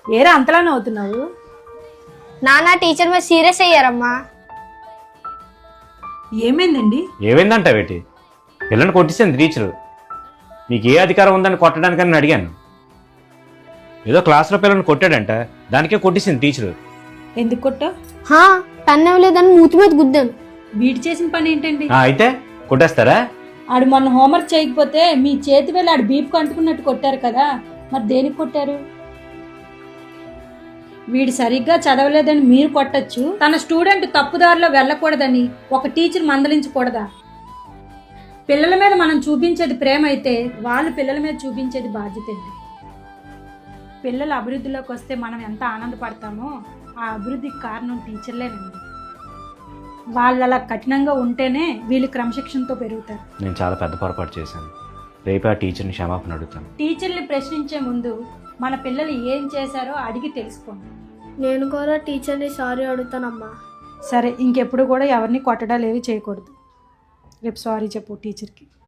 ఏరా అంతలా నవ్వుతున్నావు? నాన్న టీచర్ మీద సీరియస్ అయ్యారమ్మా. ఏమైందండి? ఏమైందంట వేటి? పిల్లని కొట్టించింది టీచరు. మీకు ఏ అధికారం ఉందని కొట్టడానికని అడిగాను. ఏదో క్లాస్లో పిల్లని కొట్టాడంట, దానికే కొట్టించింది టీచరు. ఎందుకు కొట్టావు? పెన్ను లేదని మూతి మీద గుద్దాను. వీడి చేసిన పని ఏంటండి? అయితే కొట్టేస్తారా? ఆడు మొన్న హోంవర్క్ చేయకపోతే మీ చేతి వేలు ఆడు బీపుకు అంటుకున్నట్టు కొట్టారు కదా, మరి దేనికి కొట్టారు? వీడు సరిగ్గా చదవలేదని మీరు కొట్టచ్చు, తన స్టూడెంట్ తప్పుదారిలో వెళ్ళకూడదని ఒక టీచర్ మందలించకూడదా? పిల్లల మీద మనం చూపించేది ప్రేమ అయితే వాళ్ళు పిల్లల మీద చూపించేది బాధ్యత అండి. పిల్లల అభివృద్ధిలోకి వస్తే మనం ఎంత ఆనందపడతామో ఆ అభివృద్ధికి కారణం టీచర్లేనండి. వాళ్ళు అలా కఠినంగా ఉంటేనే వీళ్ళు క్రమశిక్షణతో పెరుగుతారు. నేను చాలా పెద్ద పొరపాటు చేశాను. రేపే ఆ టీచర్ని క్షమాపణ అడుగుతాను. టీచర్ని ప్రశ్నించే ముందు మన పిల్లలు ఏం చేశారో అడిగి తెలుసుకోండి. నేను కూడా టీచర్ని సారీ అడుగుతానమ్మా. సరే, ఇంకెప్పుడు కూడా ఎవరిని కొట్టడాలు ఏవి చేయకూడదు. రేపు సారీ చెప్పు టీచర్కి.